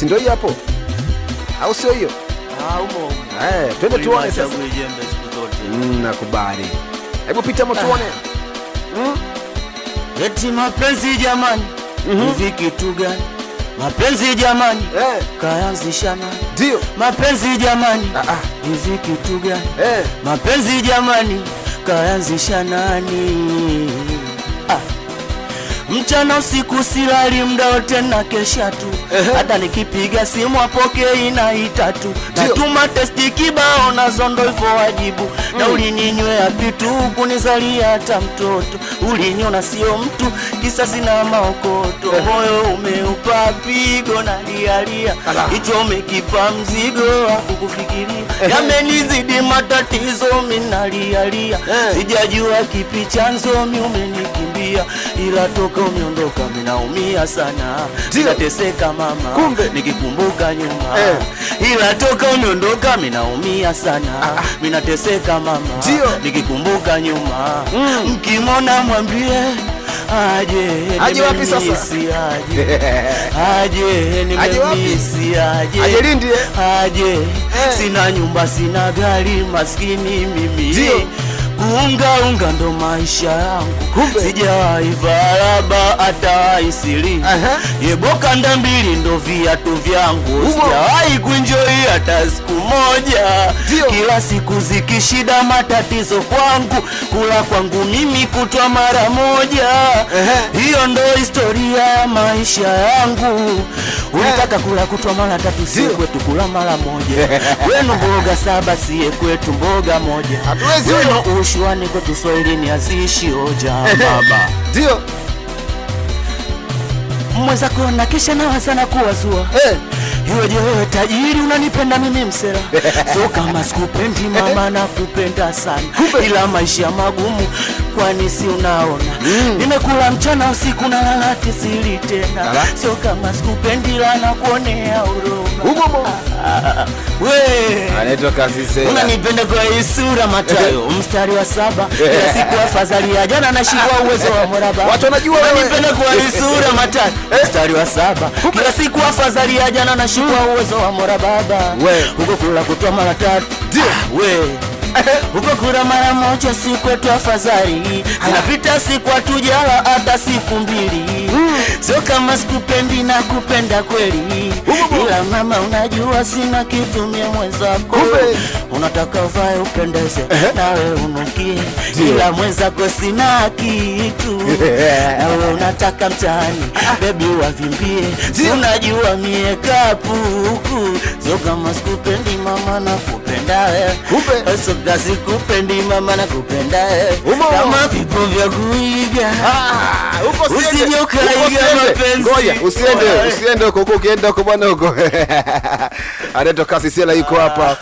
Si ndio hiyo hapo? Au sio hiyo? Umo. Twende tuone sasa. Nakubali. Hebu pita tuone. Eti mapenzi jamani, hivi kitu gani? Mapenzi jamani, kaanzishana. Ndio. Mapenzi jamani, hivi kitu gani? Mapenzi jamani, kaanzishana nani? Mchana usiku silali muda wote na kesha tu. Hata nikipiga simu apokei na itatu. Natuma testi kibao na zondo hivyo wajibu. Na ulininywea pitu kunizalia hata mtoto. Uliniona sio mtu kisa sina maokoto. Moyo umeupa pigo na lialia. Hicho umekipa mzigo wa kukufikiria. Yamenizidi matatizo minalialia. Sijajua kipi chanzo mi umenikimbia. Ila toka umeondoka minaumia sana. Ninateseka mama, nikikumbuka nyuma. Ila toka umeondoka minaumia sana. Minateseka mama, nikikumbuka nyuma. Mkimona mwambie aje wapi sasa? Aje nimemisi aje. Sina nyumba sina gari maskini mimi. Unga ndo maisha yangu. Sijawahi varaba hata isili. Yeboka ndambili ndo viatu vyangu. Sijawahi kuenjoy hata siku moja. Kila siku zikishida matatizo kwangu. Kula kwangu mimi kutwa mara moja. Hiyo ndo historia ya maisha yangu. Unataka kula kutwa mara tatu, siye kwetu kula mara moja. Wenu mboga 7 siye kwetu mboga moja. Wenu ushwani kwetu Swahilini haziishi hoja baba. Ndio. Mwenzako na kisha na wasana kuwazua. Iweje wewe tajiri unanipenda mimi msela. So kama sikupendi mama na kupenda sana. Ila maisha magumu kwani si unaona. Nimekula mchana usiku na lala tisili tena. So kama sikupendi la na kuonea huruma. Anaitwa Kasisela. Unanipenda kwa hii sura Mathayo mstari wa 7. Kila siku afadhali ya jana nashikwa uwezo wa Mola. Watu wanajua wewe. Unanipenda kwa hii sura Mathayo mstari wa 7. Kila siku afadhali ya jana nashikwa uwezo wa Mola baba. Huko kula kutwa mara 3. Huko kula mara moja siku tu afadhali. Zinapita siku hatujala hata siku 2. Sio kama sikupendi na kupenda kweli. Ila mama unajua sina kitu mie mwenzako. Unataka uvae upendeze nawe unukie. Ila mwenzako sina kitu. Nawe unataka mtaani baby wavimbie. Unajua mie kapuku. Sio kama sikupendi mama na kupenda wewe. Sio kama sikupendi mama na kupenda wewe. Kama vipo vya kuiga. Usije ukaiga mapenzi. Ngoja, usiende huko ukienda huko bwana huko. Anaitwa Kasisela yuko hapa.